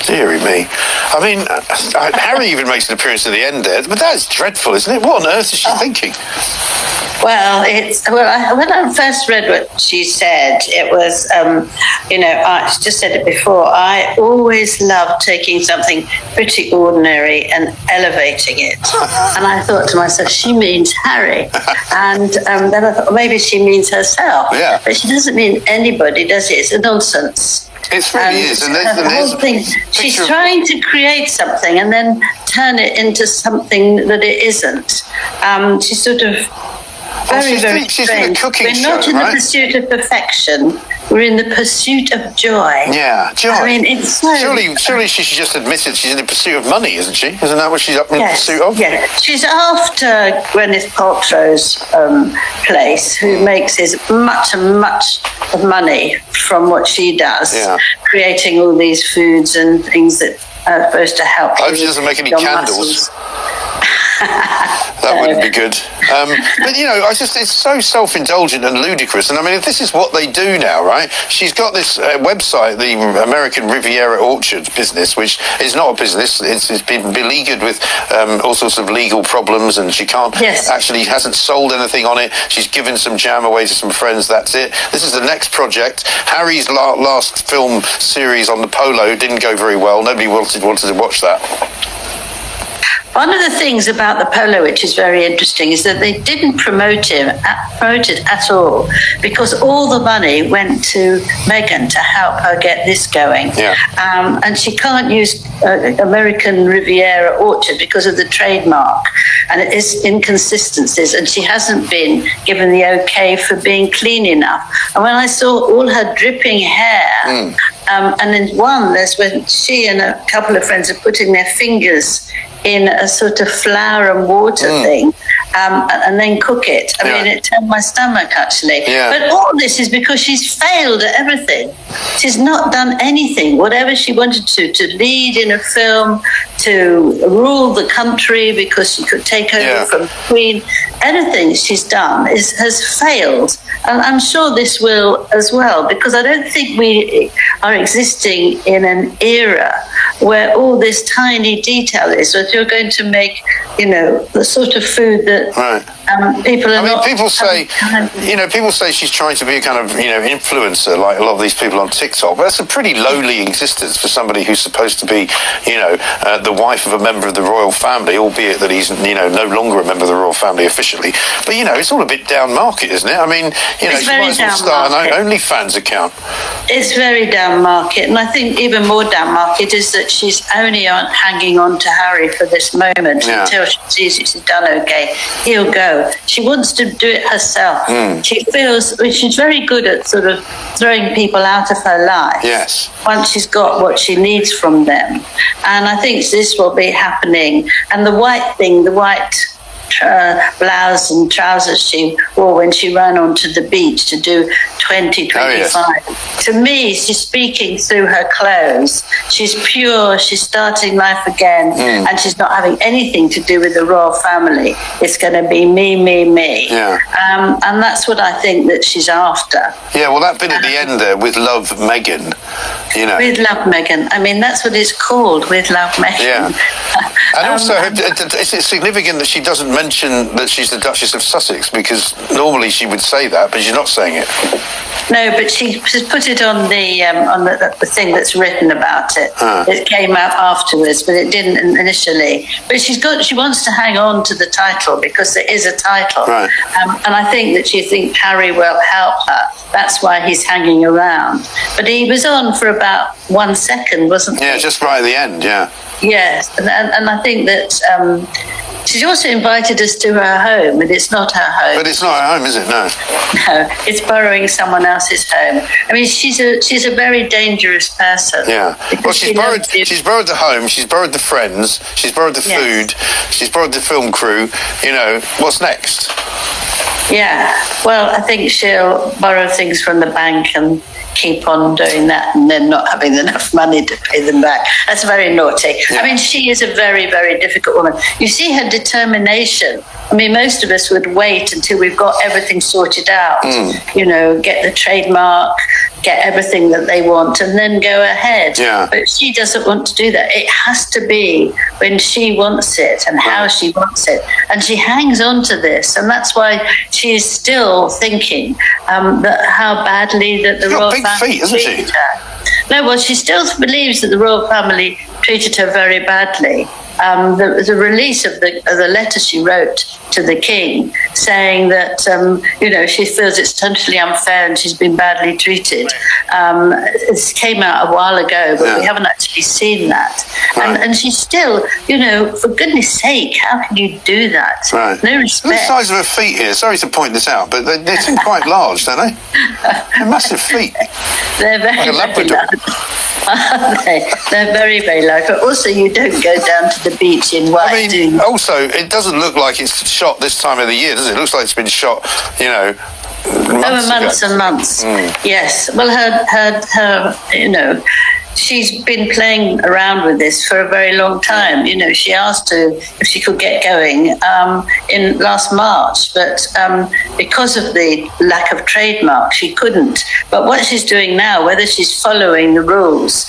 Deary me. I mean, Harry even makes an appearance at the end there, but that's dreadful, isn't it? What on earth is she thinking? Well, when I first read what she said, it was, I just said it before, I always love taking something pretty ordinary and elevating it. And I thought to myself, she means Harry. And then I thought, maybe she means herself. Yeah. But she doesn't mean anybody, does it? It's a nonsense. It really is. And the whole thing, she's trying to create something and then turn it into something that it isn't. She's sort of very she's in a cooking We're not show, in right? the pursuit of perfection. We're in the pursuit of joy. Yeah, joy. I mean, it's so... Surely she should just admit it. She's in the pursuit of money, isn't she? Isn't that what she's up in pursuit of? Yeah, she's after Gwyneth Paltrow's place, who makes much of money from what she does, creating all these foods and things that are supposed to help. I hope she doesn't make any candles. That wouldn't be good. But, it's so self-indulgent and ludicrous. And, I mean, if this is what they do now, right? She's got this website, the American Riviera Orchard business, which is not a business. It's been beleaguered with all sorts of legal problems, and she hasn't sold anything on it. She's given some jam away to some friends. That's it. This is the next project. Harry's last film series on the polo didn't go very well. Nobody wanted to watch that. One of the things about the polo, which is very interesting, is that they didn't promote it at all, because all the money went to Meghan to help her get this going. Yeah. And she can't use American Riviera Orchard because of the trademark and its inconsistencies, and she hasn't been given the okay for being clean enough. And when I saw all her dripping hair, and in there's when she and a couple of friends are putting their fingers in a sort of flour and water thing, and then cook it. I mean, it turned my stomach, actually. Yeah. But all this is because she's failed at everything. She's not done anything, whatever she wanted to lead in a film, to rule the country because she could take over from the Queen. Anything she's done has failed. And I'm sure this will as well, because I don't think we are existing in an era where all this tiny detail is, that you're going to make, the sort of food that people are not... People say she's trying to be a kind of, influencer, like a lot of these people on TikTok, but that's a pretty lowly existence for somebody who's supposed to be, the wife of a member of the royal family, albeit that he's, no longer a member of the royal family officially. But, it's all a bit down market, isn't it? I mean, she might as well start an OnlyFans account. It's very down market, and I think even more down market is that she's only hanging on to Harry for this moment until she sees she's done okay. He'll go. She wants to do it herself. She feels she's very good at sort of throwing people out of her life. Yes. Once she's got what she needs from them, and I think this will be happening. And the white blouse and trousers she wore when she ran onto the beach to do 2025. To me, she's speaking through her clothes. She's pure, she's starting life again, and she's not having anything to do with the royal family. It's going to be me. Yeah. And that's what I think that she's after. Yeah, well, that bit at the end there, with love, Meghan, With love, Meghan. I mean, that's what it's called, with love, Meghan. Yeah. And also, is it significant that she doesn't mention that she's the Duchess of Sussex? Because normally she would say that, but she's not saying it. No, but she put it on the thing that's written about it. It came out afterwards, but it didn't initially. But she wants to hang on to the title because there is a title, right. And I think that she thinks Harry will help her. That's why he's hanging around. But he was on for about 1 second, wasn't he? Yeah, just right at the end. Yeah. Yes, and I think that she's also invited us to her home, and it's not her home. But it's not her home, is it? No. No, it's borrowing someone else's home. I mean, she's a very dangerous person. Yeah. Well, she's borrowed the home, she's borrowed the friends, she's borrowed the food, she's borrowed the film crew. What's next? Yeah. Well, I think she'll borrow things from the bank and keep on doing that, and then not having enough money to pay them back. That's very naughty. Yeah. I mean, she is a very, very difficult woman. You see her determination. I mean, most of us would wait until we've got everything sorted out, get the trademark, get everything that they want and then go ahead. Yeah. But she doesn't want to do that. It has to be when she wants it and how she wants it. And she hangs on to this. And that's why she is still thinking that how badly that the royal family treated her. No, well, she still believes that the royal family treated her very badly. The release of the letter she wrote to the king saying that, she feels it's totally unfair and she's been badly treated. It came out a while ago, but we haven't actually seen that. Right. And she's still, for goodness sake, how can you do that? Right. No respect. Look at the size of her feet here. Sorry to point this out, but they seem quite large, don't they? They're massive feet. They're very, like very large. They're very, very large. But also, you don't go down to the beach in white, do you? Also, it doesn't look like it's shot this time of the year, does it? It looks like it's been shot, months and months. Yes. Well, her she's been playing around with this for a very long time. She asked her if she could get going in last March, but because of the lack of trademark, she couldn't. But what she's doing now, whether she's following the rules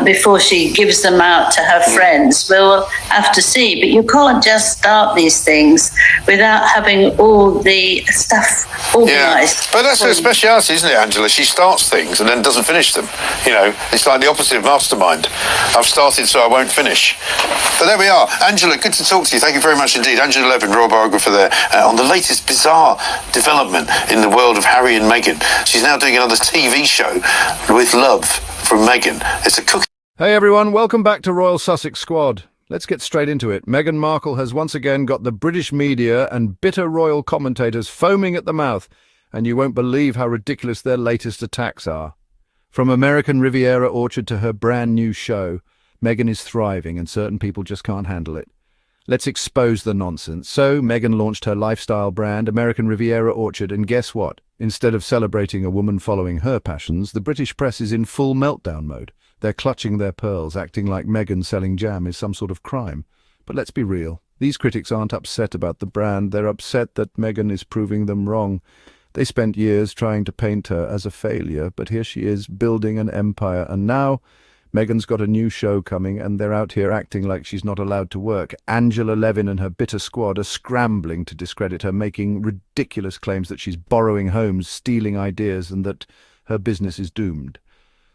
before she gives them out to her friends, we'll have to see. But you can't just start these things without having all the stuff organised. Yeah. But that's her speciality, isn't it, Angela? She starts things and then doesn't finish them. It's like the opposite of mastermind. I've started, so I won't finish. But there we are. Angela, good to talk to you. Thank you very much indeed. Angela Levin, royal biographer there, on the latest bizarre development in the world of Harry and Meghan. She's now doing another TV show with love from Meghan. It's a cookie. Hey everyone, welcome back to Royal Sussex Squad. Let's get straight into it. Meghan Markle has once again got the British media and bitter royal commentators foaming at the mouth, and you won't believe how ridiculous their latest attacks are. From American Riviera Orchard to her brand new show, Meghan is thriving and certain people just can't handle it. Let's expose the nonsense. So, Meghan launched her lifestyle brand, American Riviera Orchard, and guess what? Instead of celebrating a woman following her passions, the British press is in full meltdown mode. They're clutching their pearls, acting like Meghan selling jam is some sort of crime. But let's be real. These critics aren't upset about the brand. They're upset that Meghan is proving them wrong. They spent years trying to paint her as a failure, but here she is building an empire, and now Meghan's got a new show coming and they're out here acting like she's not allowed to work. Angela Levin and her bitter squad are scrambling to discredit her, making ridiculous claims that she's borrowing homes, stealing ideas, and that her business is doomed.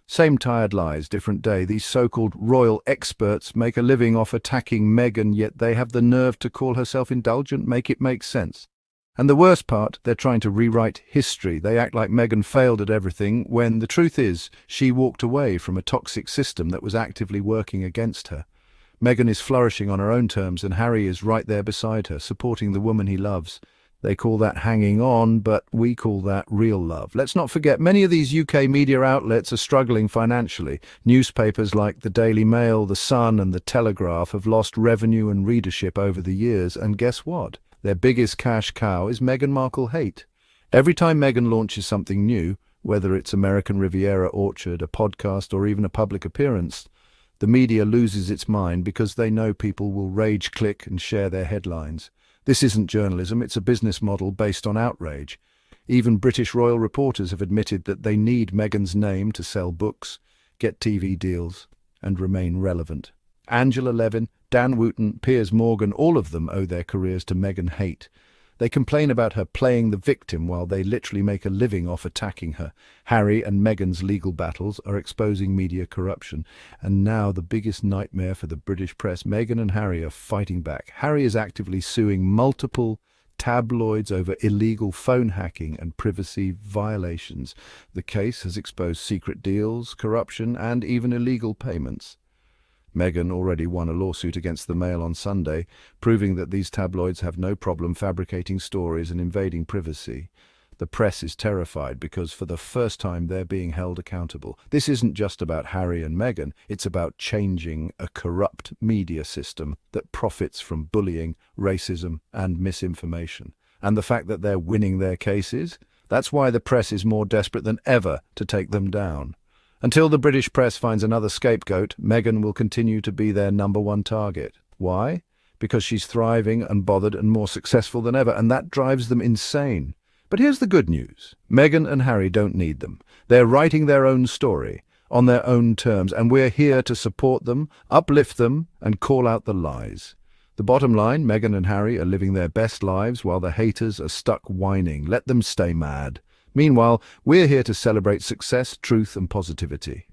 Same tired lies, different day. These so-called royal experts make a living off attacking Meghan, yet they have the nerve to call her self-indulgent, make it make sense. And the worst part, they're trying to rewrite history. They act like Meghan failed at everything, when the truth is, she walked away from a toxic system that was actively working against her. Meghan is flourishing on her own terms, and Harry is right there beside her, supporting the woman he loves. They call that hanging on, but we call that real love. Let's not forget, many of these UK media outlets are struggling financially. Newspapers like the Daily Mail, the Sun, and the Telegraph have lost revenue and readership over the years, and guess what? Their biggest cash cow is Meghan Markle hate. Every time Meghan launches something new, whether it's American Riviera Orchard, a podcast, or even a public appearance, the media loses its mind because they know people will rage click and share their headlines. This isn't journalism, it's a business model based on outrage. Even British royal reporters have admitted that they need Meghan's name to sell books, get TV deals, and remain relevant. Angela Levin, Dan Wootton, Piers Morgan, all of them owe their careers to Meghan hate. They complain about her playing the victim while they literally make a living off attacking her. Harry and Meghan's legal battles are exposing media corruption. And now the biggest nightmare for the British press, Meghan and Harry are fighting back. Harry is actively suing multiple tabloids over illegal phone hacking and privacy violations. The case has exposed secret deals, corruption, and even illegal payments. Meghan already won a lawsuit against the Mail on Sunday, proving that these tabloids have no problem fabricating stories and invading privacy. The press is terrified because for the first time they're being held accountable. This isn't just about Harry and Meghan, it's about changing a corrupt media system that profits from bullying, racism, and misinformation. And the fact that they're winning their cases? That's why the press is more desperate than ever to take them down. Until the British press finds another scapegoat, Meghan will continue to be their #1 target. Why? Because she's thriving, unbothered, and more successful than ever, and that drives them insane. But here's the good news. Meghan and Harry don't need them. They're writing their own story, on their own terms, and we're here to support them, uplift them, and call out the lies. The bottom line, Meghan and Harry are living their best lives while the haters are stuck whining. Let them stay mad. Meanwhile, we're here to celebrate success, truth, and positivity.